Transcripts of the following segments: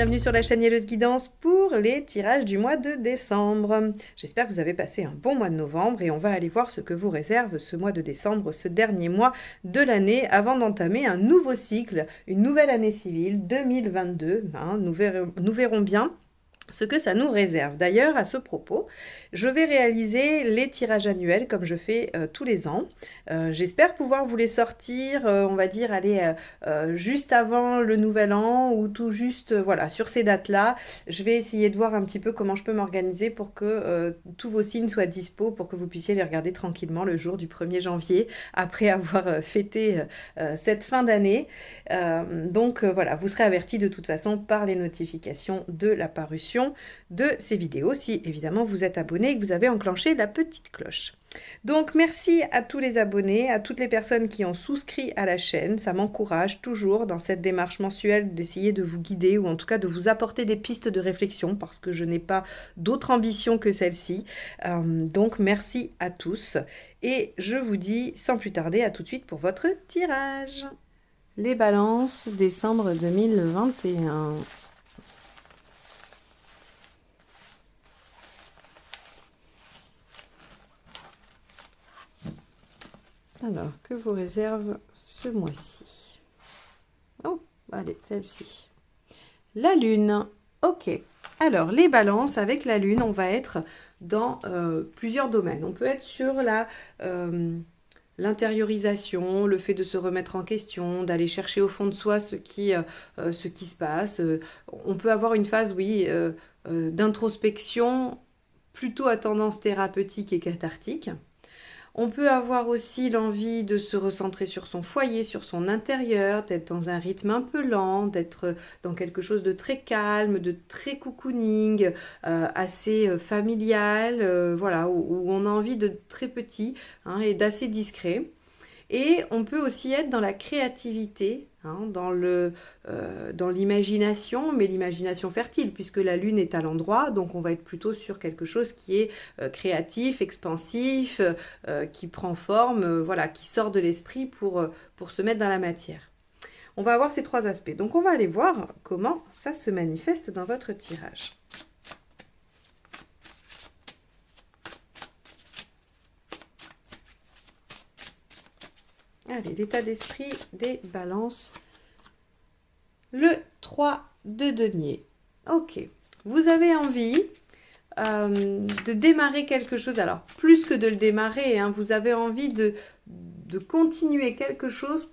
bienvenue sur la chaîne Yellows Guidance pour les tirages du mois de décembre. J'espère que vous avez passé un bon mois de novembre et on va aller voir ce que vous réserve ce mois de décembre, ce dernier mois de l'année, avant d'entamer un nouveau cycle, une nouvelle année civile 2022. Nous verrons bien ce que ça nous réserve. D'ailleurs, à ce propos, je vais réaliser les tirages annuels comme je fais tous les ans. J'espère pouvoir vous les sortir, on va dire, juste avant le nouvel an ou tout juste, voilà, sur ces dates-là. Je vais essayer de voir un petit peu comment je peux m'organiser pour que tous vos signes soient dispo, pour que vous puissiez les regarder tranquillement le jour du 1er janvier, après avoir fêté cette fin d'année. Donc voilà, vous serez avertis de toute façon par les notifications de la parution de ces vidéos, si évidemment vous êtes abonné et que vous avez enclenché la petite cloche. Donc merci à tous les abonnés, à toutes les personnes qui ont souscrit à la chaîne, ça m'encourage toujours dans cette démarche mensuelle d'essayer de vous guider ou en tout cas de vous apporter des pistes de réflexion parce que je n'ai pas d'autre ambition que celle-ci. Donc merci à tous et je vous dis sans plus tarder à tout de suite pour votre tirage. Les balances décembre 2021. Alors, que vous réserve ce mois-ci? Oh, allez, celle-ci. La Lune. Ok. Alors, les balances avec la Lune, on va être dans plusieurs domaines. On peut être sur l'intériorisation, le fait de se remettre en question, d'aller chercher au fond de soi ce qui se passe. On peut avoir une phase, oui, d'introspection plutôt à tendance thérapeutique et cathartique. On peut avoir aussi l'envie de se recentrer sur son foyer, sur son intérieur, d'être dans un rythme un peu lent, d'être dans quelque chose de très calme, de très cocooning, assez familial, voilà, où on a envie de très petit et d'assez discret. Et on peut aussi être dans la créativité, dans l'imagination, mais l'imagination fertile, puisque la Lune est à l'endroit, donc on va être plutôt sur quelque chose qui est créatif, expansif, qui prend forme, voilà, qui sort de l'esprit pour se mettre dans la matière. On va avoir ces trois aspects. Donc on va aller voir comment ça se manifeste dans votre tirage. Allez, l'état d'esprit des balances. Le 3 de denier. Ok. Vous avez envie de démarrer quelque chose. Alors, plus que de le démarrer, vous avez envie de continuer quelque chose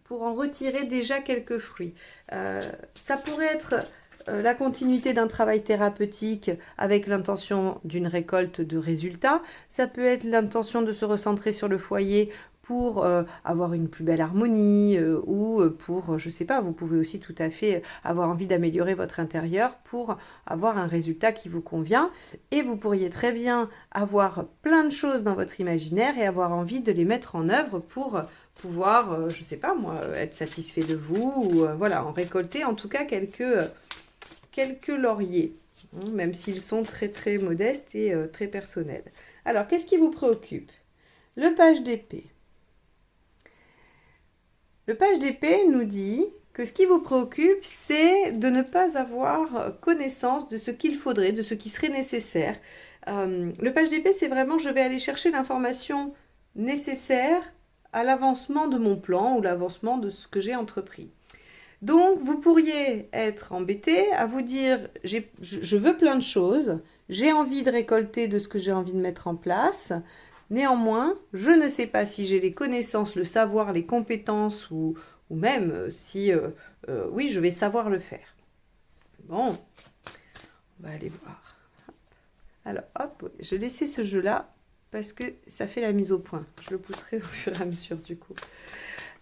pour en retirer déjà quelques fruits. Ça pourrait être la continuité d'un travail thérapeutique avec l'intention d'une récolte de résultats. Ça peut être l'intention de se recentrer sur le foyer pour avoir une plus belle harmonie ou pour, je sais pas, vous pouvez aussi tout à fait avoir envie d'améliorer votre intérieur pour avoir un résultat qui vous convient. Et vous pourriez très bien avoir plein de choses dans votre imaginaire et avoir envie de les mettre en œuvre pour pouvoir, je sais pas moi, être satisfait de vous ou voilà, en récolter en tout cas quelques lauriers, même s'ils sont très très modestes et très personnels. Alors, qu'est-ce qui vous préoccupe? Le page d'épée. Le page d'épée nous dit que ce qui vous préoccupe, c'est de ne pas avoir connaissance de ce qu'il faudrait, de ce qui serait nécessaire. Le page d'épée, c'est vraiment, je vais aller chercher l'information nécessaire à l'avancement de mon plan ou l'avancement de ce que j'ai entrepris. Donc, vous pourriez être embêté à vous dire, je veux plein de choses, j'ai envie de récolter de ce que j'ai envie de mettre en place. Néanmoins, je ne sais pas si j'ai les connaissances, le savoir, les compétences ou même si, oui, je vais savoir le faire. Bon, on va aller voir. Alors, hop, je vais laisser ce jeu-là parce que ça fait la mise au point. Je le pousserai au fur et à mesure du coup.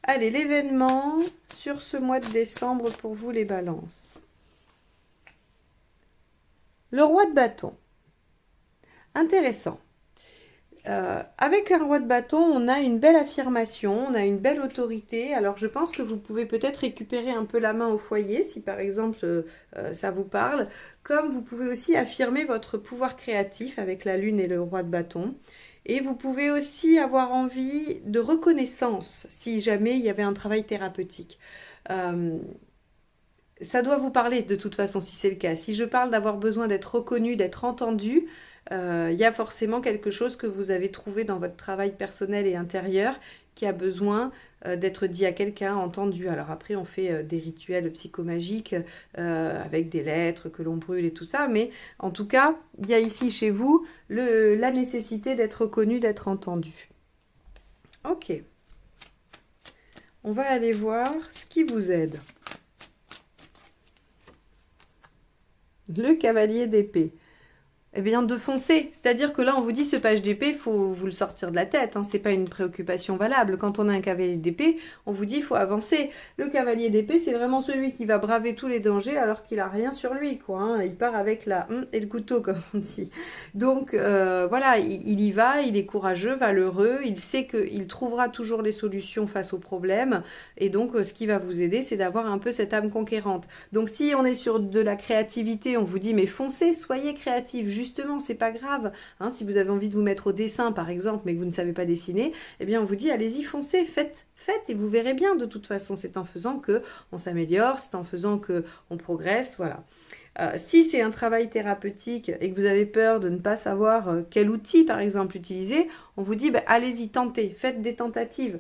Allez, l'événement sur ce mois de décembre pour vous les balances. Le roi de bâton. Intéressant. Avec un roi de bâton, on a une belle affirmation, on a une belle autorité. Alors, je pense que vous pouvez peut-être récupérer un peu la main au foyer, si par exemple ça vous parle. Comme vous pouvez aussi affirmer votre pouvoir créatif avec la lune et le roi de bâton. Et vous pouvez aussi avoir envie de reconnaissance, si jamais il y avait un travail thérapeutique. ça doit vous parler de toute façon si c'est le cas. Si je parle d'avoir besoin d'être reconnu, d'être entendu, il y a forcément quelque chose que vous avez trouvé dans votre travail personnel et intérieur qui a besoin d'être dit à quelqu'un, entendu. Alors après, on fait des rituels psychomagiques avec des lettres que l'on brûle et tout ça, mais en tout cas, il y a ici chez vous la nécessité d'être reconnu, d'être entendu. Ok, on va aller voir ce qui vous aide. Le cavalier d'épée. Eh bien, de foncer. C'est-à-dire que là, on vous dit, ce page d'épée, il faut vous le sortir de la tête. Hein. Ce n'est pas une préoccupation valable. Quand on a un cavalier d'épée, on vous dit, il faut avancer. Le cavalier d'épée, c'est vraiment celui qui va braver tous les dangers alors qu'il n'a rien sur lui, quoi. Hein. Il part avec la et le couteau, comme on dit. Donc, voilà, il y va, il est courageux, valeureux. Il sait qu'il trouvera toujours les solutions face aux problèmes. Et donc, ce qui va vous aider, c'est d'avoir un peu cette âme conquérante. Donc, si on est sur de la créativité, on vous dit, mais foncez, soyez créatif, justement, c'est pas grave. Hein, si vous avez envie de vous mettre au dessin, par exemple, mais que vous ne savez pas dessiner, eh bien, on vous dit, allez-y, foncez, faites, et vous verrez bien. De toute façon, c'est en faisant que on s'améliore, c'est en faisant que on progresse, voilà. Si c'est un travail thérapeutique et que vous avez peur de ne pas savoir quel outil, par exemple, utiliser, on vous dit, bah, allez-y, tentez, faites des tentatives.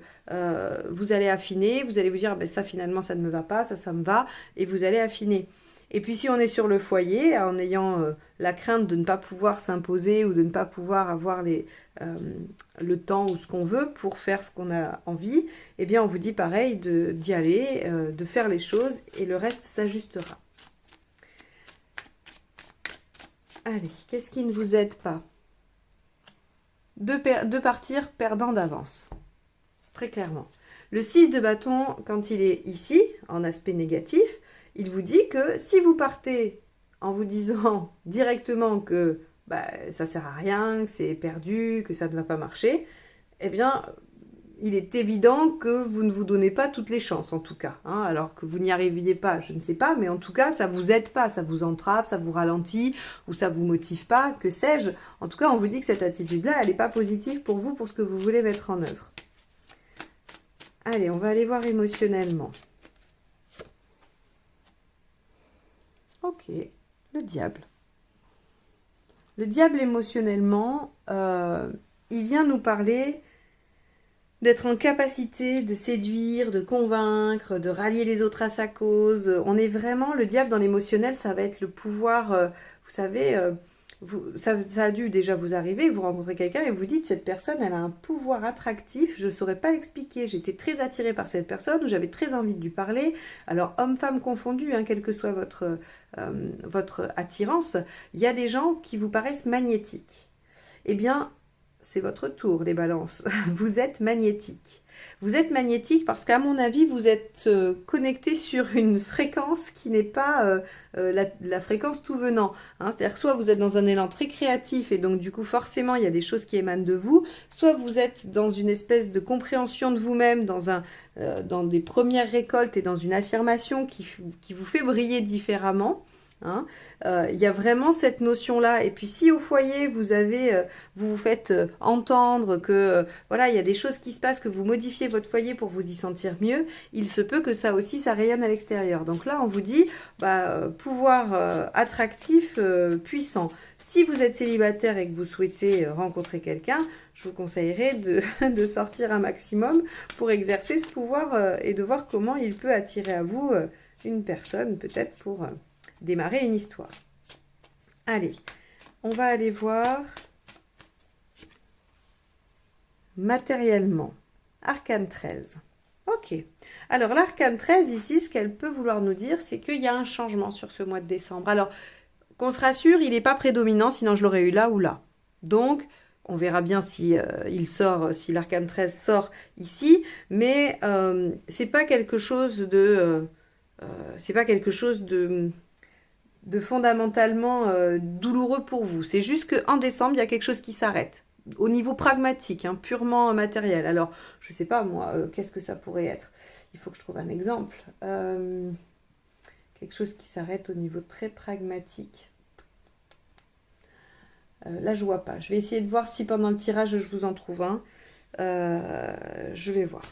Vous allez affiner, vous allez vous dire, bah, ça finalement, ça ne me va pas, ça me va, et vous allez affiner. Et puis si on est sur le foyer, en ayant la crainte de ne pas pouvoir s'imposer ou de ne pas pouvoir avoir le temps ou ce qu'on veut pour faire ce qu'on a envie, eh bien on vous dit pareil d'y aller, de faire les choses et le reste s'ajustera. Allez, qu'est-ce qui ne vous aide pas? De partir perdant d'avance, très clairement. Le 6 de bâton, quand il est ici, en aspect négatif, il vous dit que si vous partez en vous disant directement que bah, ça sert à rien, que c'est perdu, que ça ne va pas marcher, eh bien, il est évident que vous ne vous donnez pas toutes les chances, en tout cas. Hein, alors que vous n'y arriviez pas, je ne sais pas, mais en tout cas, ça ne vous aide pas, ça vous entrave, ça vous ralentit, ou ça ne vous motive pas, que sais-je. En tout cas, on vous dit que cette attitude-là, elle n'est pas positive pour vous, pour ce que vous voulez mettre en œuvre. Allez, on va aller voir émotionnellement. Ok, le diable. Le diable émotionnellement, il vient nous parler d'être en capacité de séduire, de convaincre, de rallier les autres à sa cause. On est vraiment, le diable dans l'émotionnel, ça va être le pouvoir, vous savez, ça a dû déjà vous arriver, vous rencontrez quelqu'un et vous dites, cette personne, elle a un pouvoir attractif, je ne saurais pas l'expliquer, j'étais très attirée par cette personne, ou j'avais très envie de lui parler, alors homme-femme confondu, hein, quelle que soit votre attirance, il y a des gens qui vous paraissent magnétiques. Eh bien, c'est votre tour, les balances. Vous êtes magnétique. Vous êtes magnétique parce qu'à mon avis, vous êtes connecté sur une fréquence qui n'est pas la fréquence tout venant. Hein. C'est-à-dire que soit vous êtes dans un élan très créatif et donc du coup forcément il y a des choses qui émanent de vous, soit vous êtes dans une espèce de compréhension de vous-même, dans des premières récoltes et dans une affirmation qui vous fait briller différemment. Hein. Il y a vraiment cette notion-là. Et puis si au foyer, vous vous faites entendre que voilà, il y a des choses qui se passent, que vous modifiez votre foyer pour vous y sentir mieux, il se peut que ça aussi, ça rayonne à l'extérieur. Donc là, on vous dit, pouvoir attractif, puissant. Si vous êtes célibataire et que vous souhaitez rencontrer quelqu'un, je vous conseillerais de sortir un maximum pour exercer ce pouvoir et de voir comment il peut attirer à vous une personne, peut-être pour démarrer une histoire. Allez, on va aller voir matériellement. Arcane 13. Ok. Alors, l'arcane 13, ici, ce qu'elle peut vouloir nous dire, c'est qu'il y a un changement sur ce mois de décembre. Alors, qu'on se rassure, il n'est pas prédominant, sinon je l'aurais eu là ou là. Donc, on verra bien si si l'arcane 13 sort ici, mais c'est pas quelque chose de fondamentalement douloureux pour vous. C'est juste qu'en décembre, il y a quelque chose qui s'arrête. Au niveau pragmatique, hein, purement matériel. Alors, je ne sais pas, moi, qu'est-ce que ça pourrait être? Il faut que je trouve un exemple. Quelque chose qui s'arrête au niveau très pragmatique. Là, je ne vois pas. Je vais essayer de voir si pendant le tirage, je vous en trouve un. Je vais voir.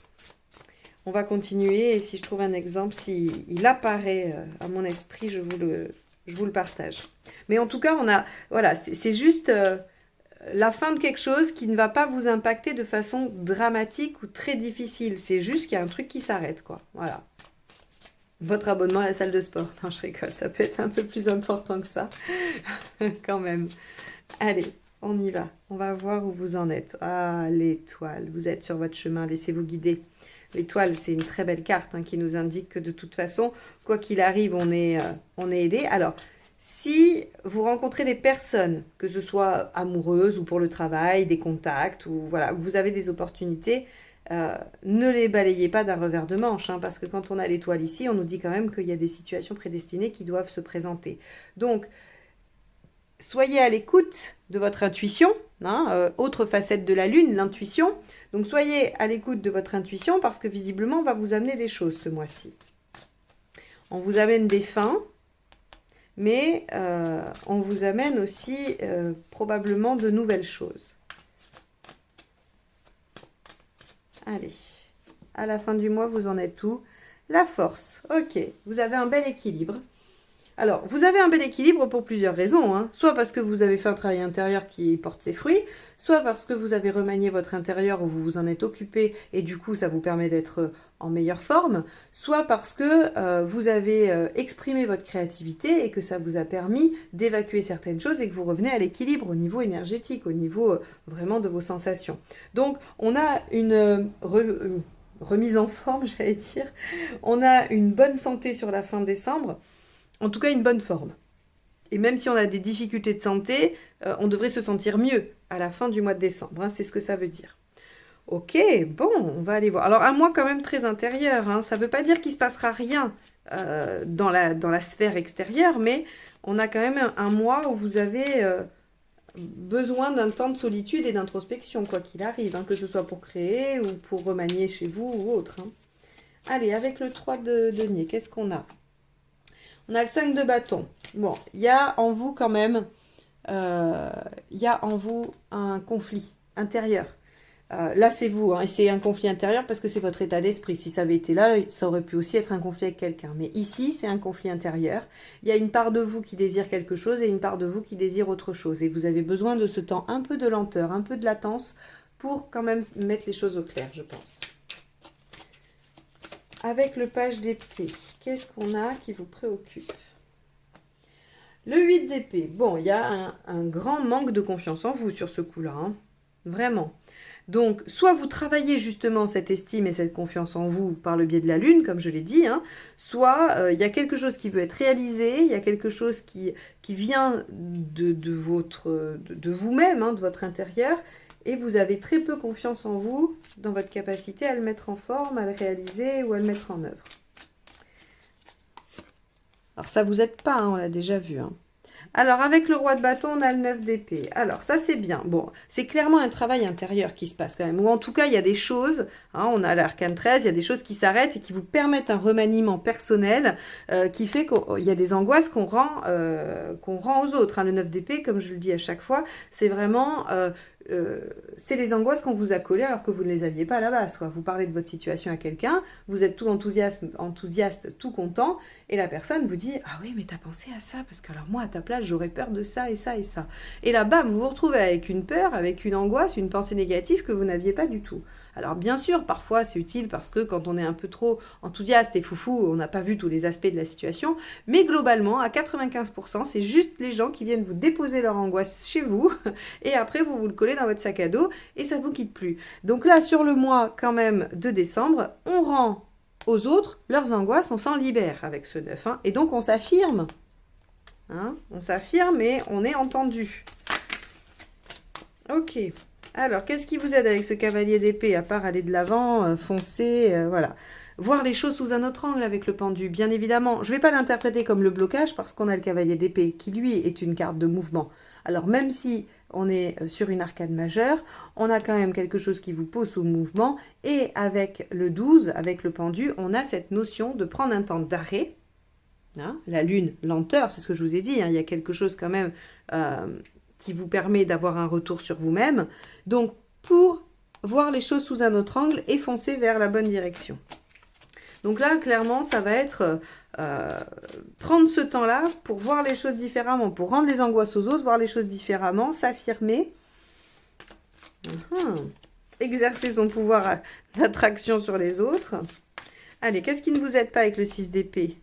On va continuer et si je trouve un exemple, s'il apparaît à mon esprit, je vous le partage. Mais en tout cas, voilà, c'est juste la fin de quelque chose qui ne va pas vous impacter de façon dramatique ou très difficile. C'est juste qu'il y a un truc qui s'arrête, quoi. Voilà. Votre abonnement à la salle de sport. Non, je rigole, ça peut être un peu plus important que ça. Quand même. Allez, on y va. On va voir où vous en êtes. Ah, l'étoile. Vous êtes sur votre chemin, laissez-vous guider. L'étoile, c'est une très belle carte qui nous indique que de toute façon, quoi qu'il arrive, on est aidé. Alors, si vous rencontrez des personnes, que ce soit amoureuses ou pour le travail, des contacts, ou voilà, vous avez des opportunités, ne les balayez pas d'un revers de manche, parce que quand on a l'étoile ici, on nous dit quand même qu'il y a des situations prédestinées qui doivent se présenter. Donc, soyez à l'écoute de votre intuition, autre facette de la lune, l'intuition. Donc, soyez à l'écoute de votre intuition parce que visiblement, on va vous amener des choses ce mois-ci. On vous amène des fins, mais on vous amène aussi probablement de nouvelles choses. Allez, à la fin du mois, vous en êtes où? La force, ok, vous avez un bel équilibre. Alors, vous avez un bel équilibre pour plusieurs raisons. Soit parce que vous avez fait un travail intérieur qui porte ses fruits, soit parce que vous avez remanié votre intérieur ou vous vous en êtes occupé et du coup, ça vous permet d'être en meilleure forme, soit parce que vous avez exprimé votre créativité et que ça vous a permis d'évacuer certaines choses et que vous revenez à l'équilibre au niveau énergétique, au niveau vraiment de vos sensations. Donc, on a une remise en forme, j'allais dire. On a une bonne santé sur la fin décembre. En tout cas, une bonne forme. Et même si on a des difficultés de santé, on devrait se sentir mieux à la fin du mois de décembre. C'est ce que ça veut dire. Ok, bon, on va aller voir. Alors, un mois quand même très intérieur. Ça ne veut pas dire qu'il ne se passera rien dans la sphère extérieure, mais on a quand même un mois où vous avez besoin d'un temps de solitude et d'introspection, quoi qu'il arrive, que ce soit pour créer ou pour remanier chez vous ou autre. Allez, avec le 3 de denier, qu'est-ce qu'on a? On a le 5 de bâton. Bon, il y a en vous quand même, il y a en vous un conflit intérieur. Là, c'est vous, et c'est un conflit intérieur parce que c'est votre état d'esprit. Si ça avait été là, ça aurait pu aussi être un conflit avec quelqu'un. Mais ici, c'est un conflit intérieur. Il y a une part de vous qui désire quelque chose et une part de vous qui désire autre chose. Et vous avez besoin de ce temps, un peu de lenteur, un peu de latence pour quand même mettre les choses au clair, je pense. Avec le page d'épée, qu'est-ce qu'on a qui vous préoccupe? Le 8 d'épée. Bon, il y a un grand manque de confiance en vous sur ce coup-là. Vraiment. Donc, soit vous travaillez justement cette estime et cette confiance en vous par le biais de la lune, comme je l'ai dit, soit il y a quelque chose qui veut être réalisé, il y a quelque chose qui vient de vous-même, de votre intérieur, et vous avez très peu confiance en vous, dans votre capacité à le mettre en forme, à le réaliser ou à le mettre en œuvre. Alors ça vous aide pas, on l'a déjà vu. Alors avec le roi de bâton, on a le 9 d'épée. Alors ça c'est bien. Bon, c'est clairement un travail intérieur qui se passe quand même. Ou en tout cas, il y a des choses, on a l'arcane 13, il y a des choses qui s'arrêtent et qui vous permettent un remaniement personnel qui fait qu'il y a des angoisses qu'on rend aux autres. Le 9 d'épée, comme je le dis à chaque fois, c'est vraiment... c'est les angoisses qu'on vous a collées alors que vous ne les aviez pas à la base. Vous parlez de votre situation à quelqu'un, vous êtes tout enthousiaste, tout content, et la personne vous dit « Ah oui, mais t'as pensé à ça, parce que alors moi, à ta place, j'aurais peur de ça et ça et ça. » Et là, bam, vous vous retrouvez avec une peur, avec une angoisse, une pensée négative que vous n'aviez pas du tout. Alors bien sûr, parfois c'est utile parce que quand on est un peu trop enthousiaste et foufou, on n'a pas vu tous les aspects de la situation, mais globalement, à 95%, c'est juste les gens qui viennent vous déposer leur angoisse chez vous, et après vous le collez dans votre sac à dos, et ça ne vous quitte plus. Donc là, sur le mois quand même de décembre, on rend aux autres leurs angoisses, on s'en libère avec ce 9, et donc on s'affirme. On s'affirme et on est entendu. Ok. Alors, qu'est-ce qui vous aide avec ce cavalier d'épée, à part aller de l'avant, foncer, voilà. Voir les choses sous un autre angle avec le pendu, bien évidemment. Je ne vais pas l'interpréter comme le blocage parce qu'on a le cavalier d'épée qui, lui, est une carte de mouvement. Alors, même si on est sur une arcade majeure, on a quand même quelque chose qui vous pose sous mouvement. Et avec le 12, avec le pendu, on a cette notion de prendre un temps d'arrêt. La lune, lenteur, c'est ce que je vous ai dit. Il y a quelque chose quand même... qui vous permet d'avoir un retour sur vous-même. Donc, pour voir les choses sous un autre angle et foncer vers la bonne direction. Donc là, clairement, ça va être prendre ce temps-là pour voir les choses différemment, pour rendre les angoisses aux autres, voir les choses différemment, s'affirmer. Exercer son pouvoir d'attraction sur les autres. Allez, qu'est-ce qui ne vous aide pas avec le 6 d'épée?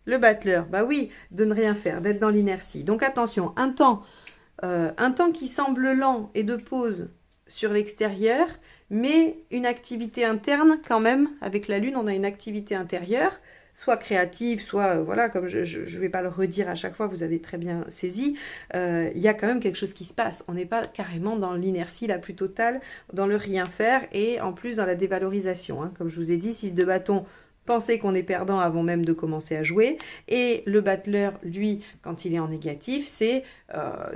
Le battleur, bah oui, de ne rien faire, d'être dans l'inertie. Donc attention, un temps qui semble lent et de pause sur l'extérieur, mais une activité interne quand même. Avec la lune, on a une activité intérieure, soit créative, soit, voilà, comme je ne vais pas le redire à chaque fois, vous avez très bien saisi, il y a quand même quelque chose qui se passe. On n'est pas carrément dans l'inertie la plus totale, dans le rien faire, et en plus dans la dévalorisation. Hein. Comme je vous ai dit, 6 de bâton, penser qu'on est perdant avant même de commencer à jouer. Et le battleur, lui, quand il est en négatif, c'est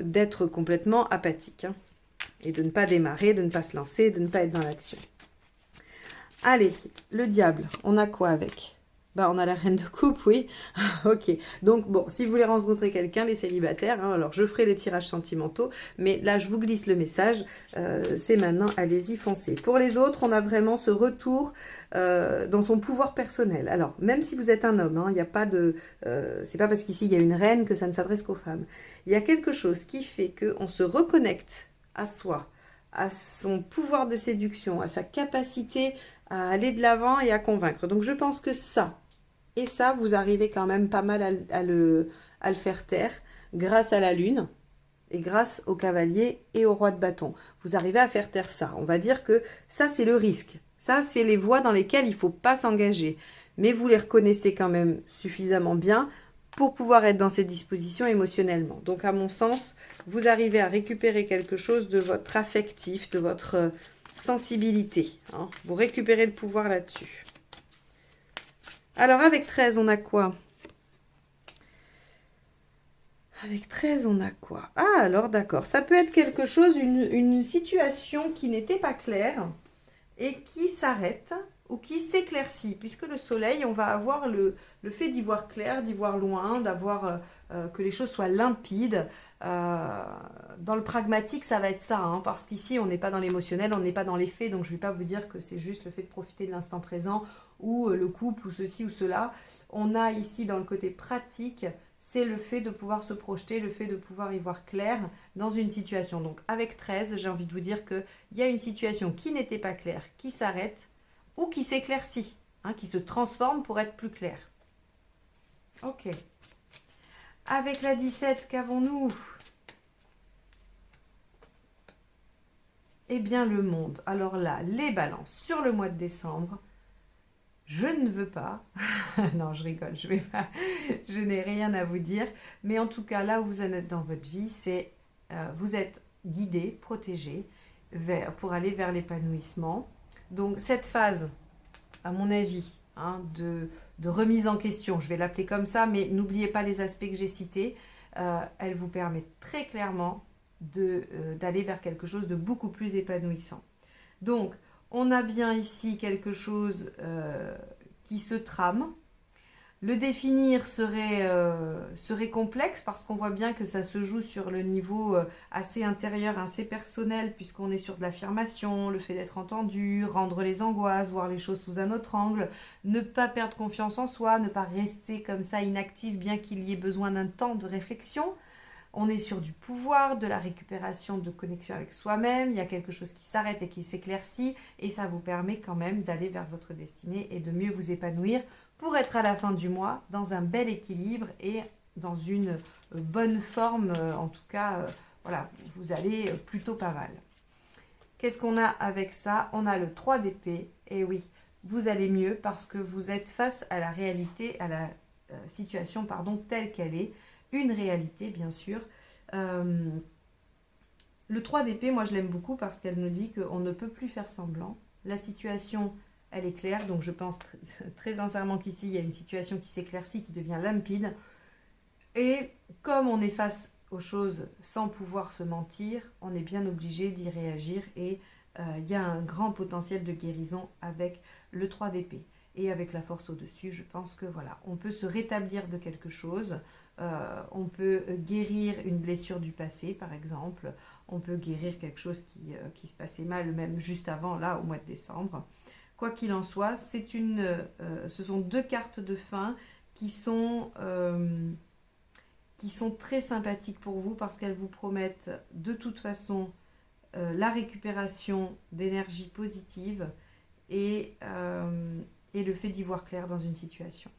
d'être complètement apathique. Hein, et de ne pas démarrer, de ne pas se lancer, de ne pas être dans l'action. Allez, le diable, on a quoi avec? Bah, on a la reine de coupe, oui. Ok, donc bon, si vous voulez rencontrer quelqu'un, les célibataires, hein, alors je ferai les tirages sentimentaux, mais là je vous glisse le message, c'est maintenant, allez-y, foncez. Pour les autres, on a vraiment ce retour dans son pouvoir personnel. Alors, même si vous êtes un homme, il n'y a pas de... c'est pas parce qu'ici il y a une reine que ça ne s'adresse qu'aux femmes. Il y a quelque chose qui fait qu'on se reconnecte à soi, à son pouvoir de séduction, à sa capacité à aller de l'avant et à convaincre. Donc je pense que ça, et ça, vous arrivez quand même pas mal à le faire taire grâce à la lune et grâce au cavalier et au roi de bâton. Vous arrivez à faire taire ça. On va dire que ça, c'est le risque. Ça, c'est les voies dans lesquelles il ne faut pas s'engager. Mais vous les reconnaissez quand même suffisamment bien pour pouvoir être dans ces dispositions émotionnellement. Donc, à mon sens, vous arrivez à récupérer quelque chose de votre affectif, de votre sensibilité. Hein. Vous récupérez le pouvoir là-dessus. Alors, avec 13, on a quoi? Avec 13, on a quoi? Ah, alors d'accord. Ça peut être quelque chose, une situation qui n'était pas claire et qui s'arrête ou qui s'éclaircit. Puisque le soleil, on va avoir le fait d'y voir clair, d'y voir loin, d'avoir que les choses soient limpides. Dans le pragmatique, ça va être ça, hein, parce qu'ici, on n'est pas dans l'émotionnel, on n'est pas dans les faits, donc je ne vais pas vous dire que c'est juste le fait de profiter de l'instant présent ou le couple ou ceci ou cela. On a ici, dans le côté pratique, c'est le fait de pouvoir se projeter, le fait de pouvoir y voir clair dans une situation. Donc avec 13, j'ai envie de vous dire qu'il y a une situation qui n'était pas claire, qui s'arrête ou qui s'éclaircit, hein, qui se transforme pour être plus claire. Ok. Avec la 17, qu'avons-nous? Eh bien, le monde. Alors là, les balances sur le mois de décembre. Je ne veux pas. Non, je rigole, je vais pas. Je n'ai rien à vous dire. Mais en tout cas, là où vous en êtes dans votre vie, c'est vous êtes guidé, protégé pour aller vers l'épanouissement. Donc, cette phase, à mon avis, hein, de remise en question, je vais l'appeler comme ça, mais n'oubliez pas les aspects que j'ai cités. Elle vous permet très clairement d'aller vers quelque chose de beaucoup plus épanouissant. Donc, on a bien ici quelque chose qui se trame. Le définir serait complexe parce qu'on voit bien que ça se joue sur le niveau assez intérieur, assez personnel, puisqu'on est sur de l'affirmation, le fait d'être entendu, rendre les angoisses, voir les choses sous un autre angle, ne pas perdre confiance en soi, ne pas rester comme ça inactif, bien qu'il y ait besoin d'un temps de réflexion. On est sur du pouvoir, de la récupération de connexion avec soi-même. Il y a quelque chose qui s'arrête et qui s'éclaircit. Et ça vous permet quand même d'aller vers votre destinée et de mieux vous épanouir pour être à la fin du mois dans un bel équilibre et dans une bonne forme. En tout cas, voilà, vous allez plutôt pas mal. Qu'est-ce qu'on a avec ça? On a le 3 d'épée. Et oui, vous allez mieux parce que vous êtes face à la réalité, à la situation, pardon, telle qu'elle est. Une réalité, bien sûr. Le 3 d'épée, moi, je l'aime beaucoup parce qu'elle nous dit qu'on ne peut plus faire semblant. La situation, elle est claire. Donc, je pense très sincèrement qu'ici, il y a une situation qui s'éclaircit, qui devient limpide. Et comme on est face aux choses sans pouvoir se mentir, on est bien obligé d'y réagir. Et il y a un grand potentiel de guérison avec le 3 d'épée. Et avec la force au-dessus, je pense que voilà, on peut se rétablir de quelque chose. On peut guérir une blessure du passé, par exemple. On peut guérir quelque chose qui se passait mal, même juste avant, là, au mois de décembre. Quoi qu'il en soit, ce sont deux cartes de fin qui qui sont très sympathiques pour vous parce qu'elles vous promettent de toute façon la récupération d'énergie positive et le fait d'y voir clair dans une situation.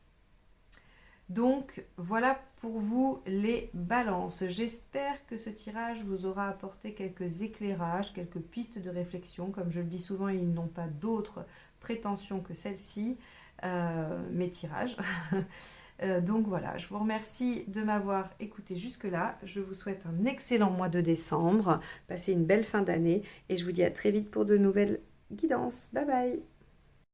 Donc voilà pour vous les balances. J'espère que ce tirage vous aura apporté quelques éclairages, quelques pistes de réflexion. Comme je le dis souvent, ils n'ont pas d'autres prétentions que celle-ci, mes tirages. Donc voilà, je vous remercie de m'avoir écouté jusque-là. Je vous souhaite un excellent mois de décembre. Passez une belle fin d'année et je vous dis à très vite pour de nouvelles guidances. Bye bye!